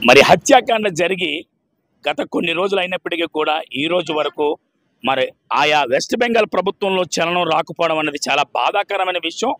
మరి హత్యాకాండ జరిగి గత కొన్ని రోజులు అయినప్పటికీ కూడా ఈ రోజు వరకు మరి ఆయా వెస్ట్ బెంగాల్ ప్రభుత్వంలో చలనం రాకపోవడం అనేది చాలా బాధాకరమైన విషయం.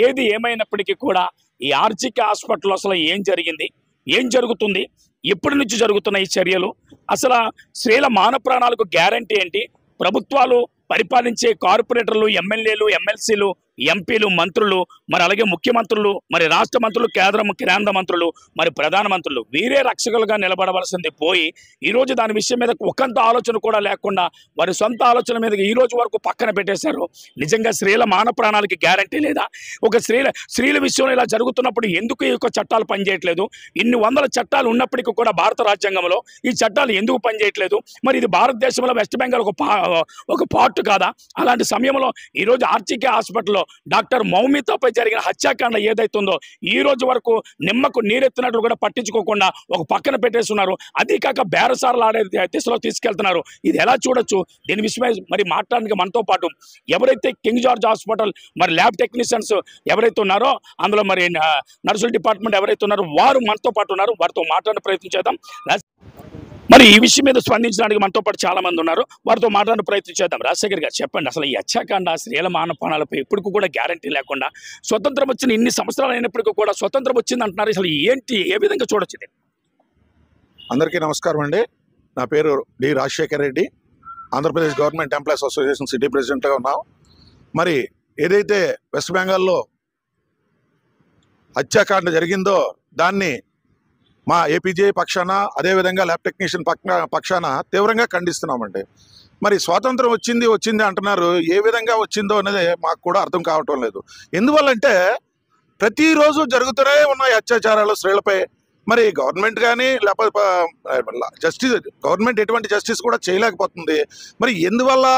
ఏది ఏమైనప్పటికీ కూడా ఈ ఆర్జిక హాస్పిటల్ అసలు ఏం జరిగింది, ఏం జరుగుతుంది, ఎప్పటి నుంచి జరుగుతున్న ఈ చర్యలు, అసలు స్త్రీల మాన ప్రాణాలకు గ్యారంటీ ఏంటి, ప్రభుత్వాలు పరిపాలించే కార్పొరేటర్లు, ఎమ్మెల్యేలు, ఎమ్మెల్సీలు, ఎంపీలు, మంత్రులు, మరి అలాగే ముఖ్యమంత్రులు, మరి రాష్ట్ర మంత్రులు, కేంద్ర మంత్రులు, మరి ప్రధానమంత్రులు వీరే రక్షకులుగా నిలబడవలసింది పోయి ఈరోజు దాని విషయం మీద ఒకంత ఆలోచన కూడా లేకుండా వారి సొంత ఆలోచన మీద ఈ రోజు వరకు పక్కన పెట్టేశారు. నిజంగా స్త్రీల మాన ప్రాణాలకి గ్యారంటీ లేదా? ఒక స్త్రీల విషయంలో ఇలా జరుగుతున్నప్పుడు ఎందుకు ఈ యొక్క చట్టాలు పనిచేయట్లేదు? ఇన్ని వందల చట్టాలు ఉన్నప్పటికీ కూడా భారత రాజ్యాంగంలో ఈ చట్టాలు ఎందుకు పనిచేయట్లేదు? మరి ఇది భారతదేశంలో వెస్ట్ బెంగాల్ ఒక పార్ట్ కాదా? అలాంటి సమయంలో ఈరోజు ఆర్జికే హాస్పిటల్లో డాక్టర్ మౌమితాపై జరిగిన హత్యాకాండ ఏదైతుందో ఈ రోజు వరకు నిమ్మకు నీరెత్తినట్లు కూడా పట్టించుకోకుండా ఒక పక్కన పెట్టేస్తున్నారు. అదే కాక బేరసార్లు ఆడే దిశలో తీసుకెళ్తున్నారు. ఇది ఎలా చూడొచ్చు? దీని విషయమై మరి మాట్లాడడానికి మనతో పాటు ఎవరైతే కింగ్ జార్జ్ హాస్పిటల్ మరి ల్యాబ్ టెక్నీషియన్స్ ఎవరైతే ఉన్నారో, అందులో మరి నర్సుల డిపార్ట్మెంట్ ఎవరైతే ఉన్నారో వారు మనతో పాటు ఉన్నారు. వారితో మాట్లాడే ప్రయత్నం చేద్దాం. మరి ఈ విషయం మీద స్పందించడానికి మనతో పాటు చాలా మంది ఉన్నారు. వారితో మాట్లాడే ప్రయత్నం చేద్దాం. రాజశేఖర్ గారు చెప్పండి, అసలు ఈ హత్యాకాండ స్త్రీల మాన ప్రాణాలపై ఎప్పటికీ కూడా గ్యారంటీ లేకుండా స్వతంత్రం వచ్చిన ఇన్ని సంవత్సరాలు అయినప్పటికీ కూడా స్వతంత్రం వచ్చింది అంటున్నారు. అసలు ఏంటి, ఏ విధంగా చూడొచ్చు? అందరికీ నమస్కారం అండి. నా పేరు D Rajasekhar Reddy. Andhra Pradesh government employees association city ప్రెసిడెంట్గా ఉన్నాం. మరి ఏదైతే వెస్ట్ బెంగాల్లో హత్యాకాండ జరిగిందో దాన్ని మా ఏపీజే పక్షాన, అదేవిధంగా ల్యాబ్ టెక్నీషియన్ పక్షాన తీవ్రంగా ఖండిస్తున్నామండి. మరి స్వాతంత్రం వచ్చింది అంటున్నారు. ఏ విధంగా వచ్చిందో అనేది మాకు కూడా అర్థం కావటం లేదు. ఎందువల్లంటే ప్రతిరోజు జరుగుతూనే ఉన్నాయి అత్యాచారాలు స్త్రీలపై. మరి గవర్నమెంట్ కానీ లేకపోతే గవర్నమెంట్ ఎటువంటి జస్టిస్ కూడా చేయలేకపోతుంది. మరి ఎందువల్ల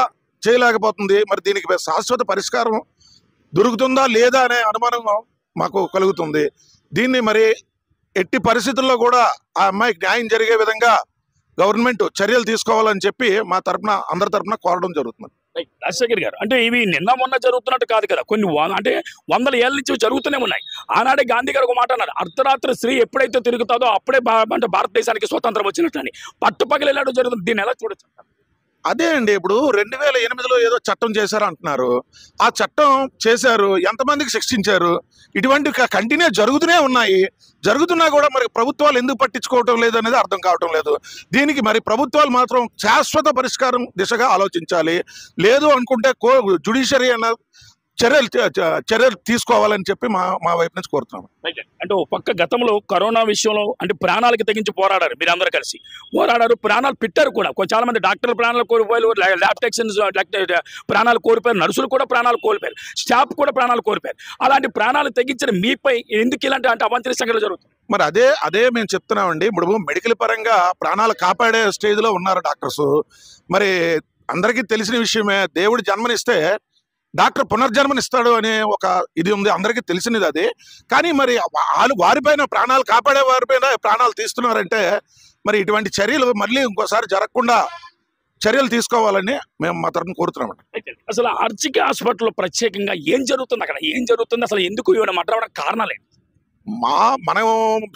చేయలేకపోతుంది? మరి దీనికి శాశ్వత పరిష్కారం దొరుకుతుందా లేదా అనే అనుమానం మాకు కలుగుతుంది. దీన్ని మరి ఎట్టి పరిస్థితుల్లో కూడా ఆ అమ్మాయికి న్యాయం జరిగే విధంగా గవర్నమెంట్ చర్యలు తీసుకోవాలని చెప్పి మా తరఫున, అందరి తరఫున కోరడం జరుగుతుంది. రాజశేఖర్ గారు, అంటే ఇవి నిన్న మొన్న జరుగుతున్నట్టు కాదు కదా, కొన్ని అంటే వందల ఏళ్ళ నుంచి జరుగుతూనే ఉన్నాయి. ఆనాడే గాంధీ గారు ఒక మాట అన్నారు, అర్ధరాత్రి స్త్రీ ఎప్పుడైతే తిరుగుతుందో అప్పుడే అంటే భారతదేశానికి స్వతంత్రం వచ్చినట్టు అని. పట్టుపగలేలాడు జరుగుతుంది. దీన్ని ఎలా చూడొచ్చు? అదే అండి, ఇప్పుడు 2008లో ఏదో చట్టం చేశారు అంటున్నారు. ఆ చట్టం చేశారు, ఎంతమందికి శిక్షించారు? ఇటువంటి కంటిన్యూ జరుగుతూనే ఉన్నాయి. జరుగుతున్నా కూడా మరి ప్రభుత్వాలు ఎందుకు పట్టించుకోవటం లేదు అనేది అర్థం కావటం లేదు. దీనికి మరి ప్రభుత్వాలు మాత్రం శాశ్వత పరిష్కారం దిశగా ఆలోచించాలి. లేదు అనుకుంటే జ్యుడిషియరీ అన్న చర్యలు తీసుకోవాలని చెప్పి మా వైపు నుంచి కోరుతున్నాం. అంటే ఒక పక్క గతంలో కరోనా విషయంలో అంటే ప్రాణాలకు తెగించి పోరాడారు, మీరందరూ కలిసి పోరాడారు, ప్రాణాలు పెట్టారు కూడా. చాలా మంది డాక్టర్లు ప్రాణాలు కోల్పోయారు, ల్యాబ్ టెక్నీషియన్స్ ప్రాణాలు కోల్పోయారు, నర్సులు కూడా ప్రాణాలు కోల్పోయారు, స్టాఫ్ కూడా ప్రాణాలు కోల్పోయారు. అలాంటి ప్రాణాలు తెగించిన మీపై ఎందుకు ఇలాంటి అంటే అవాంఛనీయ సంఘటనలు జరుగుతాయి? మరి అదే మేము చెప్తున్నామండి. ఇప్పుడు మెడికల్ పరంగా ప్రాణాలు కాపాడే స్టేజ్లో ఉన్నారు డాక్టర్స్. మరి అందరికీ తెలిసిన విషయమే, దేవుడు జన్మనిస్తే డాక్టర్ పునర్జన్మనిస్తాడు అనే ఒక ఇది ఉంది, అందరికీ తెలిసినది అది. కానీ మరి వారిపైన, ప్రాణాలు కాపాడే వారిపైన ప్రాణాలు తీస్తున్నారంటే మరి ఇటువంటి చర్యలు మళ్ళీ ఇంకోసారి జరగకుండా చర్యలు తీసుకోవాలని మేము మా తరఫున కోరుతున్నామండి. అసలు ఆర్జికే హాస్పిటల్లో ప్రత్యేకంగా ఏం జరుగుతుంది? అక్కడ ఏం జరుగుతుంది? అసలు ఎందుకు ఇవ్వడం మాట్లాడడం కారణాలే? మనం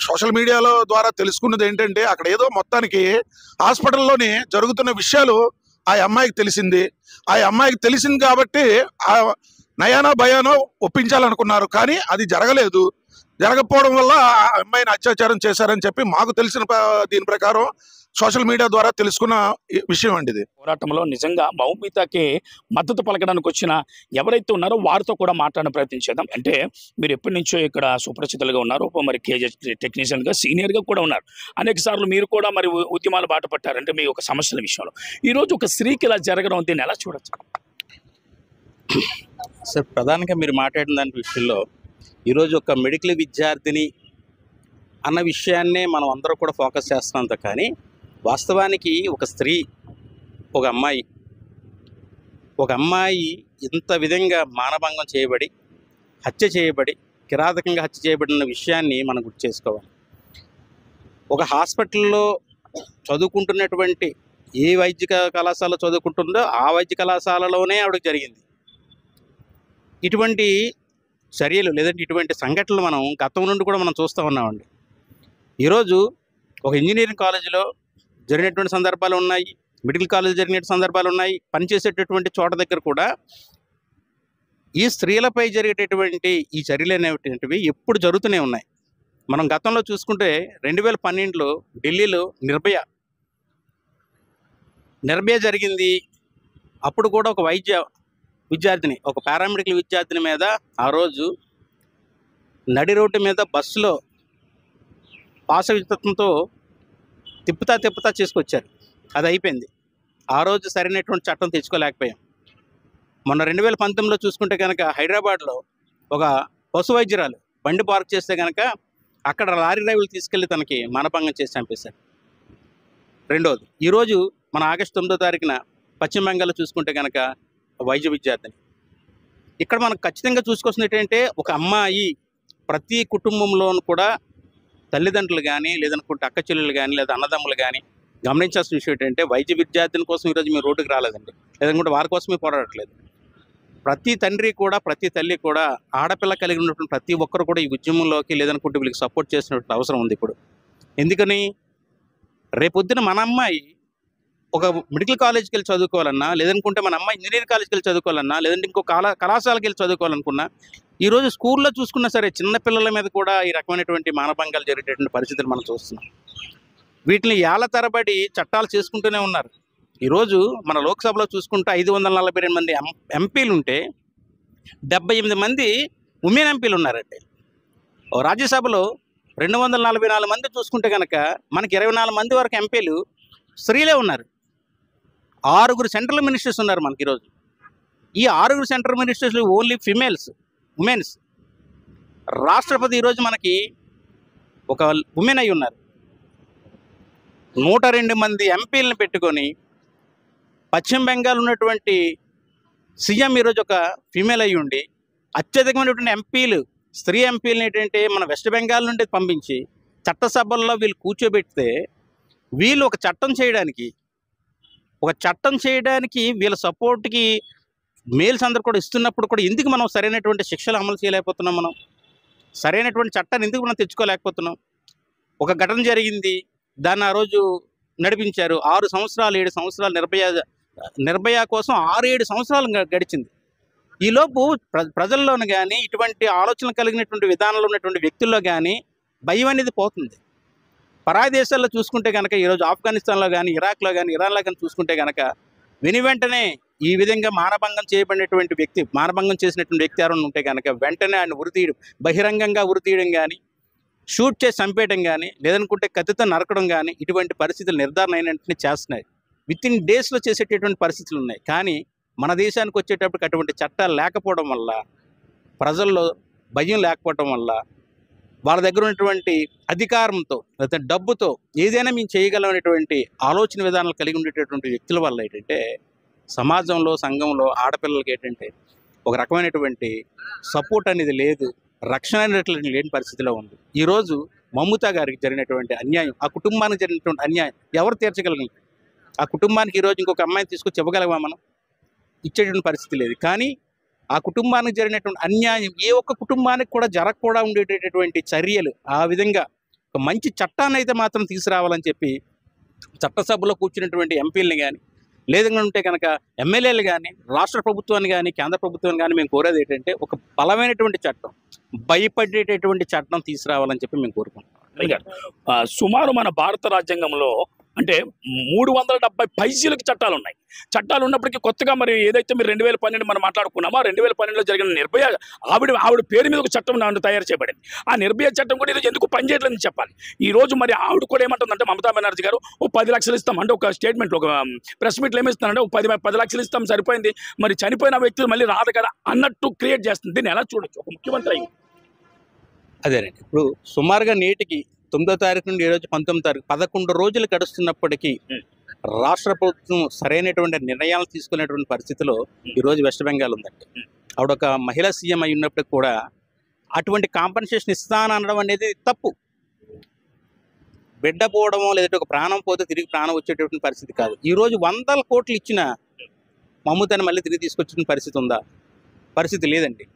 సోషల్ మీడియాలో ద్వారా తెలుసుకున్నది ఏంటంటే అక్కడ ఏదో మొత్తానికి హాస్పిటల్లోని జరుగుతున్న విషయాలు ఆ అమ్మాయికి తెలిసింది. ఆ అమ్మాయికి తెలిసింది కాబట్టి ఆ నయానో భయానో ఒప్పించాలనుకున్నారు. కానీ అది జరగలేదు. జరగకపోవడం వల్ల ఆ అమ్మాయిని అత్యాచారం చేశారని చెప్పి మాకు తెలిసిన దీని ప్రకారం సోషల్ మీడియా ద్వారా తెలుసుకున్న విషయం అండి ఇది. పోరాటంలో నిజంగా మౌమితాకి మద్దతు పలకడానికి వచ్చిన ఎవరైతే ఉన్నారో వారితో కూడా మాట్లాడే ప్రయత్నం చేద్దాం. అంటే మీరు ఎప్పటి నుంచో ఇక్కడ సుపరిచితులుగా ఉన్నారు, మరి కేజీ టెక్నీషియన్గా, సీనియర్గా కూడా ఉన్నారు. అనేక సార్లు మీరు కూడా మరి ఉద్యమాలు బాట పట్టారంటే మీ ఒక సమస్యల విషయంలో. ఈరోజు ఒక స్త్రీకి ఇలా జరగడం దీన్ని ఎలా చూడొచ్చు? సార్, ప్రధానంగా మీరు మాట్లాడిన దాని విషయంలో ఈరోజు ఒక మెడికల్ విద్యార్థిని అన్న విషయాన్నే మనం అందరూ కూడా ఫోకస్ చేస్తున్నాం. కానీ వాస్తవానికి ఒక స్త్రీ, ఒక అమ్మాయి ఇంత విధంగా మానభంగం చేయబడి, హత్య చేయబడి, కిరాతకంగా హత్య చేయబడిన విషయాన్ని మనం గుర్తు చేసుకోవాలి. ఒక హాస్పిటల్లో చదువుకుంటున్నటువంటి ఏ వైద్య కళాశాల చదువుకుంటుందో ఆ వైద్య కళాశాలలోనే ఆవిడకి జరిగింది. ఇటువంటి చర్యలు లేదంటే ఇటువంటి సంఘటనలు మనం గతం నుండి కూడా మనం చూస్తూ ఉన్నామండి. ఈరోజు ఒక ఇంజనీరింగ్ కాలేజీలో జరిగినటువంటి సందర్భాలు ఉన్నాయి, మెడికల్ కాలేజ్ జరిగిన సందర్భాలు ఉన్నాయి. పనిచేసేటటువంటి చోట దగ్గర కూడా ఈ స్త్రీలపై జరిగేటటువంటి ఈ చర్యలు అనేటువంటివి ఎప్పుడు జరుగుతూనే ఉన్నాయి. మనం గతంలో చూసుకుంటే 2012లో ఢిల్లీలో నిర్భయ జరిగింది. అప్పుడు కూడా ఒక వైద్య విద్యార్థిని, ఒక పారామెడికల్ విద్యార్థిని మీద ఆ రోజు నడి రోడ్డు మీద బస్సులో పాశవికతంతో తిప్పుతా చేసుకొచ్చారు. అది అయిపోయింది. ఆ రోజు సరైనటువంటి చట్టం తెచ్చుకోలేకపోయాం. మొన్న 2019లో చూసుకుంటే కనుక హైదరాబాద్లో ఒక పశు వైద్యురాలు బండి పార్క్ చేస్తే కనుక అక్కడ లారీ డ్రైవర్లు తీసుకెళ్లి తనకి మానభంగం చేసి చంపేశారు. రెండోది, ఈరోజు మన ఆగస్టు 9వ తారీఖున పశ్చిమ బెంగాల్లో చూసుకుంటే కనుక వైద్య విద్యార్థిని. ఇక్కడ మనకు ఖచ్చితంగా చూసుకోవాల్సింది ఏంటంటే, ఒక అమ్మాయి ప్రతి కుటుంబంలోనూ కూడా తల్లిదండ్రులు కానీ, లేదనుకుంటే అక్క చెల్లెలు కానీ, లేదా అన్నదమ్ములు కానీ గమనించాల్సిన విషయం ఏంటంటే, వైద్య విద్యార్థిని కోసం ఈరోజు మేము రోడ్డుకు రాలేదండి, లేదనుకుంటే వారి కోసమే పోరాడట్లేదు. ప్రతి తండ్రి కూడా, ప్రతి తల్లి కూడా, ఆడపిల్ల కలిగి ఉన్నటువంటి ప్రతి ఒక్కరు కూడా ఈ ఉద్యమంలోకి లేదనుకుంటే వీళ్ళకి సపోర్ట్ చేసినటువంటి అవసరం ఉంది ఇప్పుడు. ఎందుకని, రేపొద్దున మన అమ్మాయి ఒక మెడికల్ కాలేజ్కి వెళ్ళి చదువుకోవాలన్నా, లేదనుకుంటే మన అమ్మాయి ఇంజనీరింగ్ కాలేజ్కి వెళ్ళి చదువుకోవాలన్నా, లేదంటే ఇంకో కళాశాలకి వెళ్ళి చదువుకోవాలనుకున్నా, ఈరోజు స్కూల్లో చూసుకున్నా సరే చిన్నపిల్లల మీద కూడా ఈ రకమైనటువంటి మానభంగాలు జరిగేటటువంటి పరిస్థితులు మనం చూస్తున్నాం. వీటిని ఏళ్ల తరబడి చట్టాలు చేసుకుంటూనే ఉన్నారు. ఈరోజు మన లోక్సభలో చూసుకుంటే 542 మంది ఎంపీలు ఉంటే 78 మంది ఉమెన్ ఎంపీలు ఉన్నారండి. రాజ్యసభలో 244 మంది చూసుకుంటే కనుక మనకి 24 మంది వరకు ఎంపీలు స్త్రీలే ఉన్నారు. 6 సెంట్రల్ మినిస్టర్స్ ఉన్నారు మనకి ఈరోజు. ఈ 6 సెంట్రల్ మినిస్టర్స్ ఓన్లీ ఉమెన్స్. రాష్ట్రపతి ఈరోజు మనకి ఒక ఉమెన్ అయి ఉన్నారు. 102 మంది ఎంపీలను పెట్టుకొని పశ్చిమ బెంగాల్ ఉన్నటువంటి సీఎం ఈరోజు ఒక ఫీమేల్ అయి ఉండి, అత్యధికమైనటువంటి ఎంపీలు స్త్రీ ఎంపీలను ఏంటంటే మన వెస్ట్ బెంగాల్ నుండి పంపించి చట్టసభల్లో వీళ్ళు కూర్చోబెడితే, వీళ్ళు ఒక చట్టం చేయడానికి వీళ్ళ సపోర్ట్కి మేల్స్ అందరు కూడా ఇస్తున్నప్పుడు కూడా ఎందుకు మనం సరైనటువంటి శిక్షలు అమలు చేయలేకపోతున్నాం? మనం సరైనటువంటి చట్టాన్ని ఎందుకు మనం తెచ్చుకోలేకపోతున్నాం? ఒక ఘటన జరిగింది, దాన్ని ఆ రోజు నడిపించారు. 6 సంవత్సరాలు 7 సంవత్సరాలు నిర్భయ కోసం 6-7 సంవత్సరాలు గడిచింది. ఈలోపు ప్రజల్లోనూ కానీ, ఇటువంటి ఆలోచనలు కలిగినటువంటి విధానంలో ఉన్నటువంటి వ్యక్తుల్లో కానీ భయం అనేది పోతుంది. పరాయి దేశాల్లో చూసుకుంటే కనుక ఈరోజు ఆఫ్ఘనిస్తాన్లో కానీ, ఇరాక్లో కానీ, ఇరాన్లో కానీ చూసుకుంటే కనుక వెంటనే ఈ విధంగా మానభంగం చేసినటువంటి వ్యక్తి ఎవరైనా ఉంటే కనుక వెంటనే ఆయన ఉరితీయడం, బహిరంగంగా ఉరితీయడం కానీ, షూట్ చేసి చంపేయడం కానీ, లేదనుకుంటే కత్తితో నరకడం కానీ, ఇటువంటి పరిస్థితులు నిర్ధారణ అయినట్టునే చేస్తున్నాయి. వితిన్ డేస్లో చేసేటటువంటి పరిస్థితులు ఉన్నాయి. కానీ మన దేశానికి వచ్చేటప్పటికి అటువంటి చట్టాలు లేకపోవడం వల్ల, ప్రజల్లో భయం లేకపోవడం వల్ల, వాళ్ళ దగ్గర ఉన్నటువంటి అధికారంతో లేదా డబ్బుతో ఏదైనా మేము చేయగలమనేటువంటి ఆలోచన విధానాలు కలిగి ఉండేటటువంటి వ్యక్తుల వల్ల ఏంటంటే సమాజంలో, సంఘంలో ఆడపిల్లలకి ఏంటంటే ఒక రకమైనటువంటి సపోర్ట్ అనేది లేదు, రక్షణ అనేటువంటి లేని పరిస్థితిలో ఉంది. ఈరోజు మమతా గారికి జరిగినటువంటి అన్యాయం, ఆ కుటుంబానికి జరిగినటువంటి అన్యాయం ఎవరు తీర్చగలగం? ఆ కుటుంబానికి ఈరోజు ఇంకొక అమ్మాయిని తీసుకొచ్చి ఇవ్వగలమా? మనం ఇచ్చేటువంటి పరిస్థితి లేదు. కానీ ఆ కుటుంబానికి జరిగినటువంటి అన్యాయం ఏ ఒక్క కుటుంబానికి కూడా జరగకుండా ఉండేటటువంటి చర్యలు, ఆ విధంగా ఒక మంచి చట్టాన్ని అయితే మాత్రం తీసుకురావాలని చెప్పి చట్టసభలో కూర్చున్నటువంటి ఎంపీలని కానీ, లేదంటే కనుక ఎమ్మెల్యేలు కానీ, రాష్ట్ర ప్రభుత్వాన్ని కానీ, కేంద్ర ప్రభుత్వాన్ని కానీ మేము కోరేది ఏంటంటే ఒక బలమైనటువంటి చట్టం, భయపడేటటువంటి చట్టం తీసుకురావాలని చెప్పి మేము కోరుకుంటున్నాం. సుమారు మన భారత రాజ్యాంగంలో అంటే 370 పైసీలకు చట్టాలు ఉన్నాయి. చట్టాలు ఉన్నప్పటికీ కొత్తగా మరి ఏదైతే మీరు 2012 మనం మాట్లాడుకున్నామో, 2012లో జరిగిన నిర్భయ ఆవిడ పేరు మీద ఒక చట్టం తయారు చేయబడింది. ఆ నిర్భయ చట్టం కూడా ఈరోజు ఎందుకు పనిచేయట్లేదని చెప్పాలి. ఈ రోజు మరి ఆవిడ కూడా ఏమంటుందంటే, మమతా బెనర్జీ గారు ఓ 10 లక్షలు ఇస్తాం అంటే, ఒక స్టేట్మెంట్, ఒక ప్రెస్ మీట్లు ఏమిస్తానంటే, ఒక 10 లక్షలు ఇస్తాం సరిపోయింది, మరి చనిపోయిన వ్యక్తులు మళ్ళీ రాదు కదా అన్నట్టు క్రియేట్ చేస్తుంది. దీన్ని ఎలా చూడొచ్చు ఒక ముఖ్యమంత్రి అయ్యి? అదేనండి, ఇప్పుడు సుమారుగా నేటికి 9వ తారీఖు నుండి ఈరోజు 19వ తారీఖు 11 రోజులు గడుస్తున్నప్పటికీ రాష్ట్ర ప్రభుత్వం సరైనటువంటి నిర్ణయాలు తీసుకునేటువంటి పరిస్థితిలో ఈరోజు వెస్ట్ బెంగాల్ ఉందండి. ఆవిడ ఒక మహిళా సీఎం అయి ఉన్నప్పటికీ కూడా అటువంటి కాంపన్సేషన్ ఇస్తాననడం అనేది తప్పు. బిడ్డ పోవడమో లేదంటే ఒక ప్రాణం పోతే తిరిగి ప్రాణం వచ్చేటటువంటి పరిస్థితి కాదు. ఈరోజు 100 కోట్లు ఇచ్చిన మమతాని మళ్ళీ తిరిగి తీసుకొచ్చిన పరిస్థితి ఉందా? పరిస్థితి లేదండి.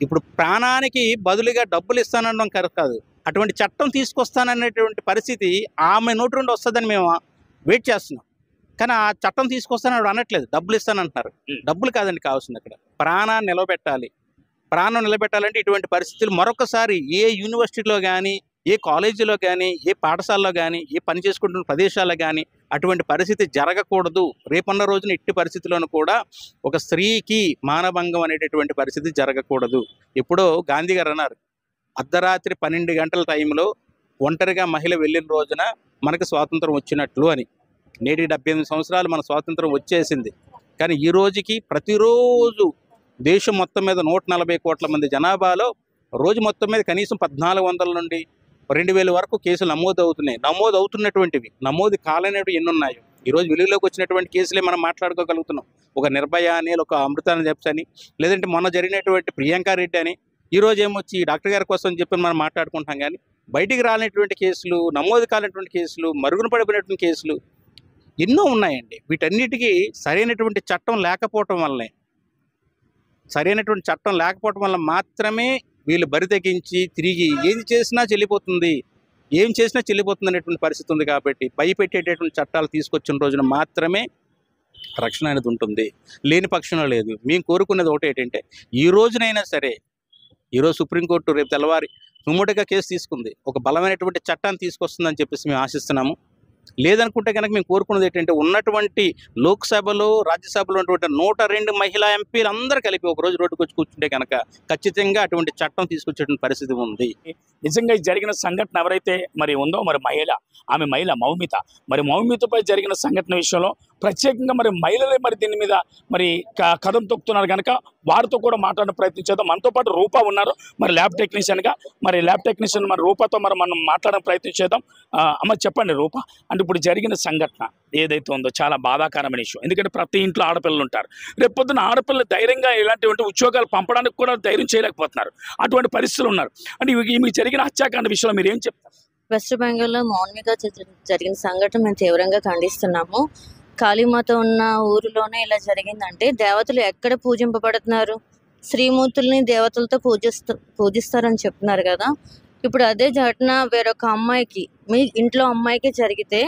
ఇప్పుడు ప్రాణానికి బదులుగా డబ్బులు ఇస్తానడం కరెక్ట్ కాదు. అటువంటి చట్టం తీసుకొస్తాననేటువంటి పరిస్థితి ఆమె నోటి నుండి వస్తుందని మేము వెయిట్ చేస్తున్నాం. కానీ ఆ చట్టం తీసుకొస్తానని ఆవిడ అనట్లేదు, డబ్బులు ఇస్తానంటున్నారు. డబ్బులు కాదండి కావాల్సింది, అక్కడ ప్రాణాన్ని నిలబెట్టాలి. ప్రాణం నిలబెట్టాలంటే ఇటువంటి పరిస్థితులు మరొకసారి ఏ యూనివర్సిటీలో కానీ, ఏ కాలేజీలో కానీ, ఏ పాఠశాలలో కానీ, ఏ పని చేసుకుంటున్న ప్రదేశాల్లో కానీ అటువంటి పరిస్థితి జరగకూడదు. రేపన్న రోజున ఎట్టి పరిస్థితుల్లోనూ కూడా ఒక స్త్రీకి మానభంగం అనేటటువంటి పరిస్థితి జరగకూడదు. ఎప్పుడో గాంధీ గారు అన్నారు, అర్ధరాత్రి 12 గంటల టైంలో ఒంటరిగా మహిళ వెళ్ళిన రోజున మనకు స్వాతంత్రం వచ్చినట్లు అని. నేటి 78 సంవత్సరాలు మన స్వాతంత్రం వచ్చేసింది. కానీ ఈ రోజుకి ప్రతిరోజు దేశం మొత్తం మీద 140 కోట్ల మంది జనాభాలో రోజు మొత్తం మీద కనీసం 1400 నుండి 2000 వరకు కేసులు నమోదు అవుతున్నాయి. నమోదు అవుతున్నటువంటివి, నమోదు కాలనేవి ఎన్ని ఉన్నాయో ఈరోజు వెలుగులోకి వచ్చినటువంటి కేసులే మనం మాట్లాడుకోగలుగుతున్నాం. ఒక నిర్భయ అని, ఒక అమృతాన్ని చెప్పని, లేదంటే మొన్న జరిగినటువంటి ప్రియాంక రెడ్డి అని, ఈరోజు ఏమొచ్చి డాక్టర్ గారి కోసం చెప్పి మనం మాట్లాడుకుంటాం. కానీ బయటికి రానటువంటి కేసులు, నమోదు కానటువంటి కేసులు, మరుగున పడిపోయినటువంటి కేసులు ఎన్నో ఉన్నాయండి. వీటన్నిటికీ సరైనటువంటి చట్టం లేకపోవటం వల్లనే, సరైనటువంటి చట్టం లేకపోవటం వల్ల మాత్రమే వీళ్ళు బరి తెగించి తిరిగి ఏది చేసినా చెల్లిపోతుంది, ఏం చేసినా చెల్లిపోతుంది అనేటువంటి పరిస్థితి ఉంది. కాబట్టి భయపెట్టేటటువంటి చట్టాలు తీసుకొచ్చిన రోజున మాత్రమే రక్షణ అనేది ఉంటుంది, లేని పక్షంలో లేదు. మేము కోరుకునేది ఒకటి ఏంటంటే, ఈ రోజునైనా సరే, ఈరోజు సుప్రీంకోర్టు రేపు తెల్లవారి సుమోటుగా కేసు తీసుకుంది, ఒక బలమైనటువంటి చట్టాన్ని తీసుకొస్తుందని చెప్పేసి మేము ఆశిస్తున్నాము. లేదనుకుంటే కనుక మేము కోరుకున్నది ఏంటంటే, ఉన్నటువంటి లోక్సభలో, రాజ్యసభలో ఉన్నటువంటి 102 మహిళా ఎంపీలు అందరూ కలిపి ఒక రోజు రోడ్డుకు వచ్చి కూర్చుంటే కనుక ఖచ్చితంగా అటువంటి చట్టం తీసుకొచ్చేటువంటి పరిస్థితి ఉంది. నిజంగా ఈ జరిగిన సంఘటన ఎవరైతే మరి ఉందో మరి ఆమె మహిళ మౌమిత, మరి మౌమితపై జరిగిన సంఘటన విషయంలో ప్రత్యేకంగా మరి మహిళలే మరి దీని మీద మరి కదం తొక్కుతున్నారు కనుక వారితో కూడా మాట్లాడిన ప్రయత్నం చేద్దాం. మనతో పాటు రూపా ఉన్నారు, మరి ల్యాబ్ టెక్నీషియన్గా. మరి ల్యాబ్ టెక్నీషియన్ మరి రూపాతో మరి మనం మాట్లాడడం ప్రయత్నం చేద్దాం. అమ్మ చెప్పండి రూపా, అంటే ఇప్పుడు జరిగిన సంఘటన ఏదైతే ఉందో చాలా బాధాకరమైన ఇష్యూ. ఎందుకంటే ప్రతి ఇంట్లో ఆడపిల్లలు ఉంటారు. రేపు పొద్దున ఆడపిల్లలు ధైర్యంగా ఇలాంటి ఉద్యోగాలు పంపడానికి కూడా ధైర్యం చేయలేకపోతున్నారు. అటువంటి పరిస్థితులు ఉన్నారు. అంటే మీకు జరిగిన హత్యాకాండ విషయంలో మీరు ఏం చెప్తారు? వెస్ట్ బెంగాల్లో మౌనిగా జరిగిన సంఘటన మేము తీవ్రంగా ఖండిస్తున్నాము. కాళీమాత ఉన్న ఊరిలోనే ఇలా జరిగిందంటే దేవతలు ఎక్కడ పూజింపబడుతున్నారు? శ్రీమూర్తుల్ని దేవతలతో పూజిస్తారని చెప్తున్నారు కదా. ఇప్పుడు అదే ఘటన వేరొక అమ్మాయికి, మీ ఇంట్లో అమ్మాయికి జరిగితే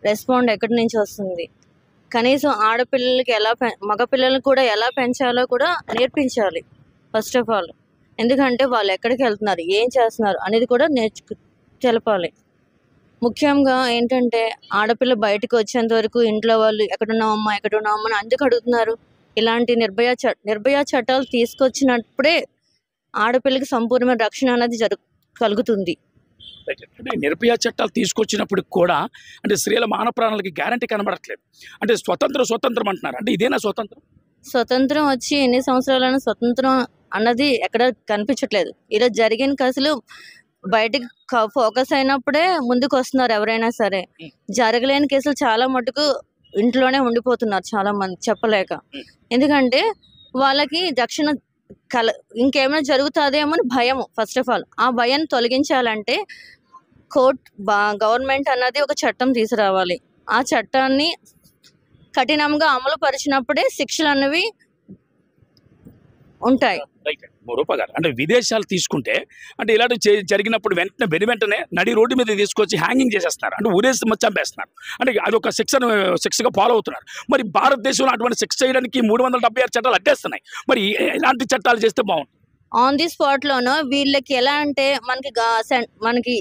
రెస్పాండ్ ఎక్కడి నుంచి వస్తుంది? కనీసం ఆడపిల్లలకి మగపిల్లలకి కూడా ఎలా పెంచాలో కూడా నేర్పించాలి ఫస్ట్ ఆఫ్ ఆల్. ఎందుకంటే వాళ్ళు ఎక్కడికి వెళ్తున్నారు, ఏం చేస్తున్నారు అనేది కూడా తెలపాలి. ముఖ్యంగా ఏంటంటే ఆడపిల్ల బయటకు వచ్చేంత వరకు ఇంట్లో వాళ్ళు ఎక్కడున్నావమ్మా ఎక్కడున్నావమ్మా అని అందుకు అడుగుతున్నారు. ఇలాంటి నిర్భయ చట్టాలు తీసుకొచ్చినప్పుడే ఆడపిల్లకి సంపూర్ణమైన రక్షణ అనేది కలుగుతుంది. అంటే నిర్భయ చట్టాలు తీసుకొచ్చినప్పుడు కూడా అంటే స్త్రీల మాన ప్రాణాలకి గ్యారంటీ కనబడట్లేదు. అంటే స్వతంత్రం అంటున్నారు. అంటే ఇదేనా స్వతంత్రం వచ్చి ఎన్ని సంవత్సరాలైనా స్వతంత్రం అన్నది ఎక్కడ కనిపించట్లేదు. ఈరోజు జరిగిన కేసులు బయటకు ఫోకస్ అయినప్పుడే ముందుకు వస్తున్నారు ఎవరైనా సరే. జరగలేని కేసులు చాలా మటుకు ఇంట్లోనే ఉండిపోతున్నారు చాలా మంది చెప్పలేక. ఎందుకంటే వాళ్ళకి రక్షణ ఇంకేమైనా జరుగుతుందేమో అని భయం. ఫస్ట్ ఆఫ్ ఆల్ ఆ భయాన్ని తొలగించాలంటే గవర్నమెంట్ అన్నది ఒక చట్టం తీసుకురావాలి. ఆ చట్టాన్ని కఠినంగా అమలు పరిచినప్పుడే శిక్షలు అనేవి ఉంటాయి. రూపా గారు, అంటే విదేశాలు తీసుకుంటే అంటే ఇలాంటి జరిగినప్పుడు వెంటనే నడి రోడ్డు మీద తీసుకొచ్చి హ్యాంగింగ్ చేసేస్తున్నారు. అంటే ఊరేసి చంపేస్తున్నారు. అంటే అది ఒక శిక్షగా ఫాలో అవుతున్నారు. మరి భారతదేశంలో అటువంటి శిక్ష చేయడానికి 376 చట్టాలు అడ్డేస్తున్నాయి. మరి ఇలాంటి చట్టాలు చేస్తే బాగుంటుంది. ఆన్ ది స్పాట్ లోనో వీళ్ళకి ఎలా అంటే మనకి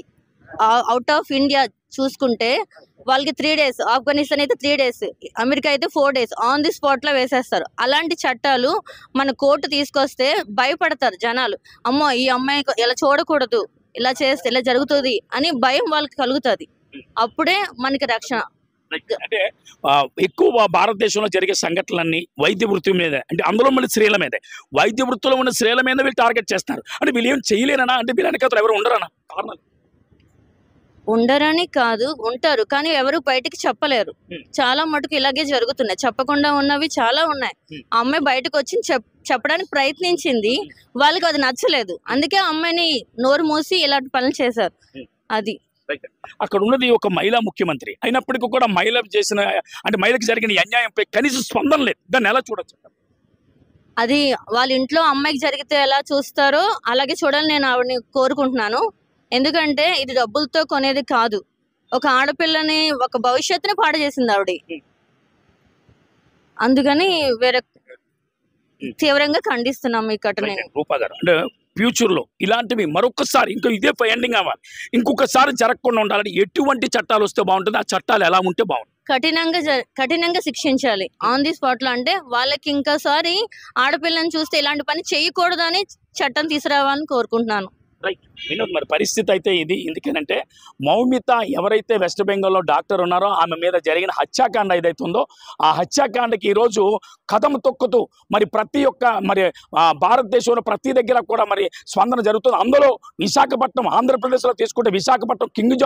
అవుట్ ఆఫ్ ఇండియా చూసుకుంటే వాళ్ళకి 3 days, ఆఫ్ఘనిస్తాన్ అయితే 3 days, అమెరికా అయితే 4 days ఆన్ ది స్పాట్ లో వేసేస్తారు. అలాంటి చట్టాలు మన కోర్టు తీసుకొస్తే భయపడతారు జనాలు. అమ్మో ఈ అమ్మాయి ఇలా చూడకూడదు, ఇలా చేస్తే ఇలా జరుగుతుంది అని భయం వాళ్ళకి కలుగుతుంది. అప్పుడే మనకి రక్షణ. అంటే ఎక్కువ భారతదేశంలో జరిగే సంఘటనలన్నీ వైద్య వృత్తి మీద, అంటే అందులో మళ్ళీ స్త్రీల మీదే, వైద్య వృత్తిలో ఉన్న స్త్రీల మీద వీళ్ళు టార్గెట్ చేస్తారు. అంటే వీళ్ళు ఏం చేయలేరనా? అంటే వీళ్ళ వెనకాల ఎవరు ఉండరనా? కారణాలు ఉండరని కాదు, ఉంటారు కానీ ఎవరు బయటికి చెప్పలేరు. చాలా మటుకు ఇలాగే జరుగుతున్నాయి. చెప్పకుండా ఉన్నవి చాలా ఉన్నాయి. ఆ అమ్మాయి బయటకు వచ్చి చెప్పడానికి ప్రయత్నించింది, వాళ్ళకి అది నచ్చలేదు. అందుకే ఆ అమ్మాయిని నోరు మూసి ఇలాంటి పనులు చేశారు. అది అక్కడ ఉన్నది ఒక మహిళా ముఖ్యమంత్రి అయినప్పటికీ కూడా మహిళకి జరిగిన అన్యాయంపై కనీసం స్పందన లేదు. దాన్ని ఎలా చూడొచ్చు? అది వాళ్ళ ఇంట్లో అమ్మాయికి జరిగితే ఎలా చూస్తారో అలాగే చూడాలని నేను ఆవిడని కోరుకుంటున్నాను. ఎందుకంటే ఇది డబ్బులతో కొనేది కాదు. ఒక ఆడపిల్లని, ఒక భవిష్యత్తుని పాడు చేసింది ఆవిడ. అందుకని తీవ్రంగా ఖండిస్తున్నాం ఈ ఘటన. రూపా గారు, అంటే ఫ్యూచర్ లో ఇలాంటివి మరొకసారి ఇంకా ఇదే ఎండింగ్ అవ్వాలి, ఇంకొకసారి జరగకుండా ఉండాలని ఎటువంటి చట్టాలు వస్తే బాగుంటుంది? ఆ చట్టాలు ఎలా ఉంటే బాగుంటుంది? కఠినంగా శిక్షించాలి ఆన్ ది స్పాట్ లో. అంటే వాళ్ళకి ఇంకోసారి ఆడపిల్లని చూస్తే ఇలాంటి పని చేయకూడదు అని చట్టం తీసుకురావాలని కోరుకుంటున్నాను. రైట్ వినోద్, మరి పరిస్థితి అయితే ఇది. ఎందుకంటే మౌమిత ఎవరైతే వెస్ట్ బెంగాల్లో డాక్టర్ ఉన్నారో ఆమె మీద జరిగిన హత్యాకాండ ఏదైతే ఉందో ఆ హత్యాకాండకి ఈరోజు కథం తొక్కుతూ మరి ప్రతి ఒక్క మరి భారతదేశంలో ప్రతి దగ్గర కూడా మరి స్పందన జరుగుతుంది. అందులో విశాఖపట్నం, ఆంధ్రప్రదేశ్లో తీసుకుంటే విశాఖపట్నం కింగ్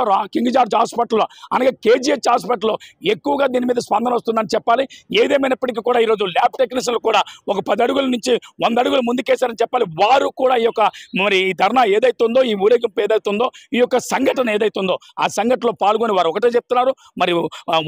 జార్జ్ హాస్పిటల్లో అనగా కేజీహెచ్ హాస్పిటల్లో ఎక్కువగా దీని మీద స్పందన వస్తుందని చెప్పాలి. ఏదేమైనప్పటికీ కూడా ఈరోజు ల్యాబ్ టెక్నీషియన్లు కూడా ఒక 10 అడుగుల నుంచి 100 అడుగులు ముందుకేశారని చెప్పాలి. వారు కూడా ఈ యొక్క మరి ఈ ధర్నా ఏదైతే ఉందో, ఈ ఊరేగింపు ఏదైతే ఉందో, ఈ యొక్క సంఘటన ఏదైతే ఉందో ఆ సంఘటనలో పాల్గొని వారు ఒకటే చెప్తున్నారు, మరి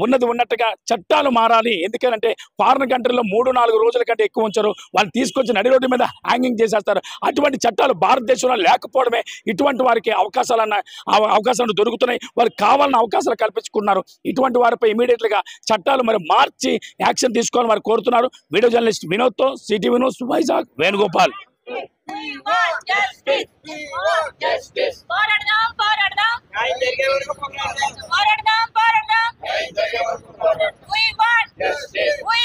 ఉన్నది ఉన్నట్టుగా చట్టాలు మారాలి. ఎందుకంటే ఫారిన్ కంట్రీలో 3-4 రోజుల కంటే ఎక్కువ ఉంచారు, వాళ్ళు తీసుకొచ్చి నడి రోడ్డు మీద హ్యాంగింగ్ చేసేస్తారు. అటువంటి చట్టాలు భారతదేశంలో లేకపోవడమే ఇటువంటి వారికి అవకాశాలు దొరుకుతున్నాయి. వారికి కావాలన్న అవకాశాలు కల్పించుకున్నారు. ఇటువంటి వారిపై ఇమీడియట్గా చట్టాలు మరి మార్చి యాక్షన్ తీసుకోవాలని వారు కోరుతున్నారు. వీడియో జర్నలిస్ట్ వినోద్తో CTV news Vizag Venugopal. We want justice. We want justice. పోరాడదాం. We want justice. We